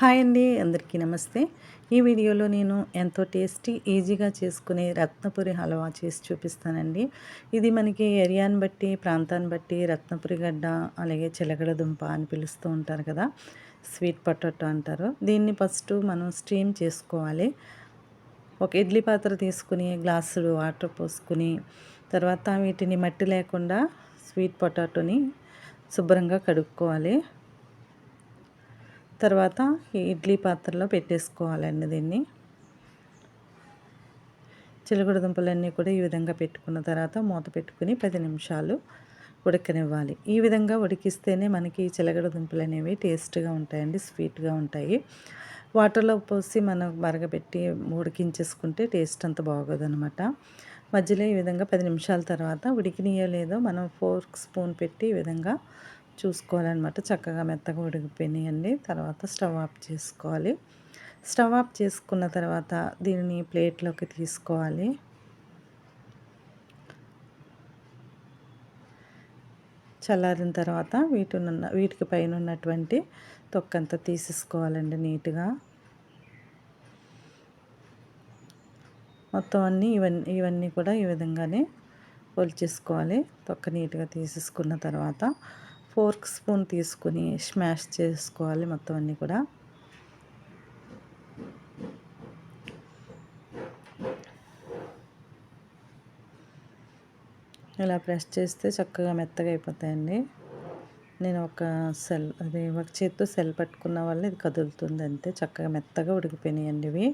Hi అండి, అందరికీ నమస్తే. ఈ వీడియోలో నేను ఎంతో టేస్టీ, ఈజీగా చేసుకునే రత్నపురి హల్వా చేసి చూపిస్తానండి. ఇది మనకి ఏరియాని బట్టి, ప్రాంతాన్ని బట్టి రత్నపురి గడ్డ, అలాగే చిలకడ దుంప అని పిలుస్తూ ఉంటారు కదా, స్వీట్ పొటాటో అంటారు. దీన్ని ఫస్ట్ మనం స్టీమ్ చేసుకోవాలి. ఒక ఇడ్లీ పాత్ర తీసుకుని గ్లాసుడు వాటర్ పోసుకుని, తర్వాత వీటిని మట్టి లేకుండా స్వీట్ పొటాటోని శుభ్రంగా కడుక్కోవాలి. తర్వాత ఈ ఇడ్లీ పాత్రలో పెట్టేసుకోవాలండి దీన్ని. చిలకడ దుంపలన్నీ కూడా ఈ విధంగా పెట్టుకున్న తర్వాత మూత పెట్టుకుని 10 నిమిషాలు ఉడకనివ్వాలి. ఈ విధంగా ఉడికిస్తేనే మనకి చిలకడ దుంపలు అనేవి టేస్ట్గా ఉంటాయండి, స్వీట్గా ఉంటాయి. వాటర్లో పోసి మనం మరగబెట్టి ఉడికించేసుకుంటే టేస్ట్ అంత బాగోదనమాట. మధ్యలో ఈ విధంగా 10 నిమిషాల తర్వాత ఉడికినాయో లేదో మనం ఫోర్క్ స్పూన్ పెట్టి ఈ విధంగా చూసుకోవాలన్నమాట. చక్కగా మెత్తగా ఉడికిపోయినాయండి. తర్వాత స్టవ్ ఆఫ్ చేసుకోవాలి. స్టవ్ ఆఫ్ చేసుకున్న తర్వాత దీనిని ప్లేట్లోకి తీసుకోవాలి. చల్లారిన తర్వాత వీటికి పైన ఉన్నటువంటి తొక్కంతా తీసేసుకోవాలండి నీట్గా. మొత్తం ఇవన్నీ కూడా ఈ విధంగానే ఒలిచేసుకోవాలి. తొక్క నీట్గా తీసేసుకున్న తర్వాత ఫోర్క్ స్పూన్ తీసుకుని స్మాష్ చేసుకోవాలి మొత్తం అన్నీ కూడా. ఇలా ప్రెస్ చేస్తే చక్కగా మెత్తగా అయిపోతాయండి. నేను ఒక చేత్తో సెల్ పట్టుకున్న వల్ల ఇది కదులుతుంది అంతే. చక్కగా మెత్తగా ఉడికిపోయినాయండి ఇవి.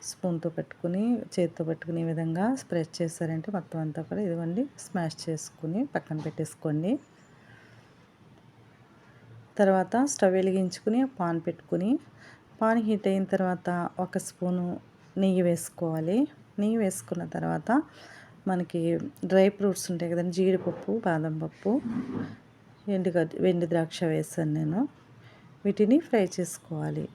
స్పూన్తో పెట్టుకుని చేత్తో పట్టుకుని ఈ విధంగా స్ప్రెడ్ చేశారంటే మొత్తం అంతా కూడా ఇదిగోండి స్మాష్ చేసుకుని పక్కన పెట్టేసుకోండి. తర్వాత స్టవ్ వెలిగించుకుని పాన్ పెట్టుకుని, పాన్ హీట్ అయిన తర్వాత ఒక స్పూను నెయ్యి వేసుకోవాలి. నెయ్యి వేసుకున్న తర్వాత మనకి డ్రై ఫ్రూట్స్ ఉంటాయి కదండి, జీడిపప్పు, బాదం పప్పు, వెండి ద్రాక్ష వేసాను నేను. వీటిని ఫ్రై చేసుకోవాలి.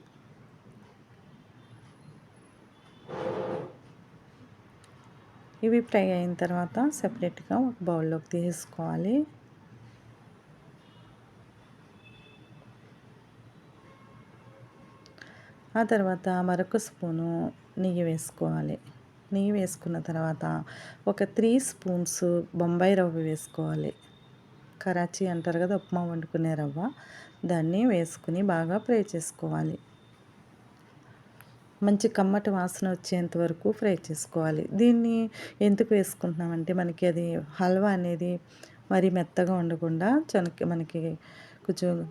ఇవి ఫ్రై అయిన తర్వాత సెపరేట్గా ఒక బౌల్లోకి తీసుకోవాలి. ఆ తర్వాత మరొక స్పూను నెయ్యి వేసుకోవాలి. నెయ్యి వేసుకున్న తర్వాత ఒక 3 స్పూన్స్ బొంబాయి రవ్వ వేసుకోవాలి. కరాచీ అంటారు కదా, ఉప్మా వండుకునే రవ్వ, దాన్ని వేసుకుని బాగా ఫ్రై చేసుకోవాలి. మంచి కమ్మటి వాసన వచ్చేంత వరకు ఫ్రై చేసుకోవాలి. దీన్ని ఎందుకు వేసుకుంటున్నామంటే మనకి అది హల్వా అనేది మరి మెత్తగా ఉండకుండా మనకి కొంచెం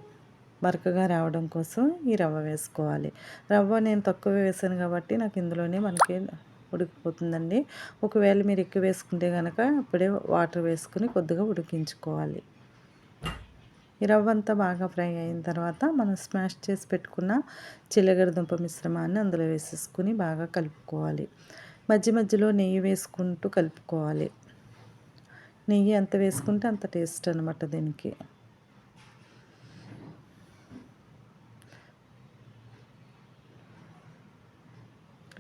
బరకగా రావడం కోసం ఈ రవ్వ వేసుకోవాలి. రవ్వ నేను తక్కువ వేసాను కాబట్టి నాకు ఇందులోనే మనకి ఉడికిపోతుందండి. ఒకవేళ మీరు ఎక్కువ వేసుకుంటే కనుక ఇప్పుడే వాటర్ వేసుకుని కొద్దిగా ఉడికించుకోవాలి. ఈ రవ్వ అంతా బాగా ఫ్రై అయిన తర్వాత మనం స్మాష్ చేసి పెట్టుకున్న చిలకడ దుంప మిశ్రమాన్ని అందులో వేసేసుకుని బాగా కలుపుకోవాలి. మధ్య మధ్యలో నెయ్యి వేసుకుంటూ కలుపుకోవాలి. నెయ్యి ఎంత వేసుకుంటే అంత టేస్ట్ అనమాట దీనికి.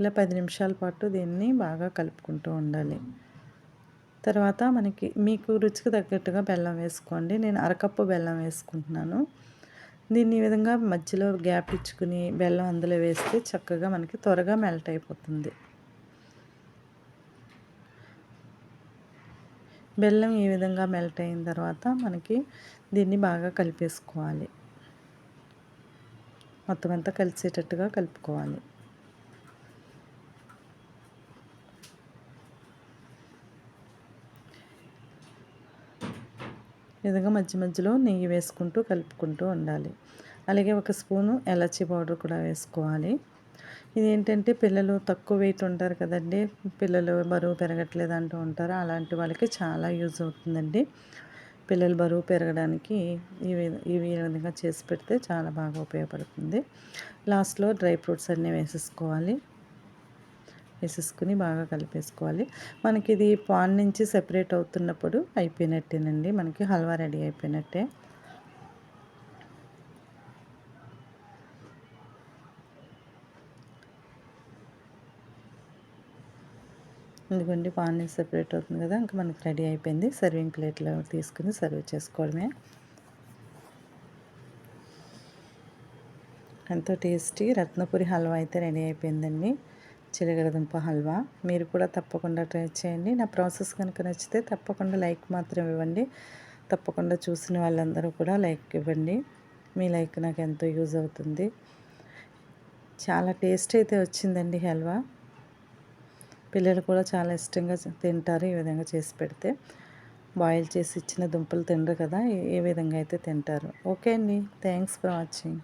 ఇలా 10 నిమిషాల పాటు దీన్ని బాగా కలుపుకుంటూ ఉండాలి. తర్వాత మీకు రుచికి తగ్గట్టుగా బెల్లం వేసుకోండి. నేను అరకప్పు బెల్లం వేసుకుంటున్నాను. దీన్ని ఈ విధంగా మధ్యలో గ్యాప్ ఇచ్చుకుని బెల్లం అందులో వేస్తే చక్కగా మనకి త్వరగా మెల్ట్ అయిపోతుంది. బెల్లం ఈ విధంగా మెల్ట్ అయిన తర్వాత మనకి దీన్ని బాగా కలిపేసుకోవాలి. మొత్తం అంతా కలిసేటట్టుగా కలుపుకోవాలి. ఈ విధంగా మధ్య మధ్యలో నెయ్యి వేసుకుంటూ కలుపుకుంటూ ఉండాలి. అలాగే ఒక స్పూను ఎలాచీ పౌడర్ కూడా వేసుకోవాలి. ఇదేంటంటే పిల్లలు తక్కువ వెయిట్ ఉంటారు కదండి, పిల్లలు బరువు పెరగట్లేదు అంటూ ఉంటారు, అలాంటి వాళ్ళకి చాలా యూజ్ అవుతుందండి. పిల్లలు బరువు పెరగడానికి ఈ విధంగా చేసి పెడితే చాలా బాగా ఉపయోగపడుతుంది. లాస్ట్లో డ్రై ఫ్రూట్స్ అన్నీ వేసేసుకుని బాగా కలిపేసుకోవాలి. మనకి ఇది పాన్ నుంచి సెపరేట్ అవుతున్నప్పుడు అయిపోయినట్టేనండి, మనకి హల్వా రెడీ అయిపోయినట్టే. ఎందుకంటే పాన్ నుంచి సెపరేట్ అవుతుంది కదా, ఇంకా మనకి రెడీ అయిపోయింది. సర్వింగ్ ప్లేట్లో తీసుకుని సర్వ్ చేసుకోవడమే. ఎంతో టేస్టీ రత్నపురి హల్వా అయితే రెడీ అయిపోయిందండి. చిలకడదుంప హల్వా. మీరు కూడా తప్పకుండా ట్రై చేయండి. నా ప్రాసెస్ కనుక నచ్చితే తప్పకుండా లైక్ మాత్రం ఇవ్వండి. తప్పకుండా చూసిన వాళ్ళందరూ కూడా లైక్ ఇవ్వండి. మీ లైక్ నాకు ఎంతో యూజ్ అవుతుంది. చాలా టేస్ట్ అయితే వచ్చిందండి హల్వా. పిల్లలు కూడా చాలా ఇష్టంగా తింటారు ఈ విధంగా చేసి పెడితే. బాయిల్ చేసి ఇచ్చిన దుంపలు తినరు కదా! ఈ విధంగా అయితే తింటారు. ఓకే అండి. Thanks for watching.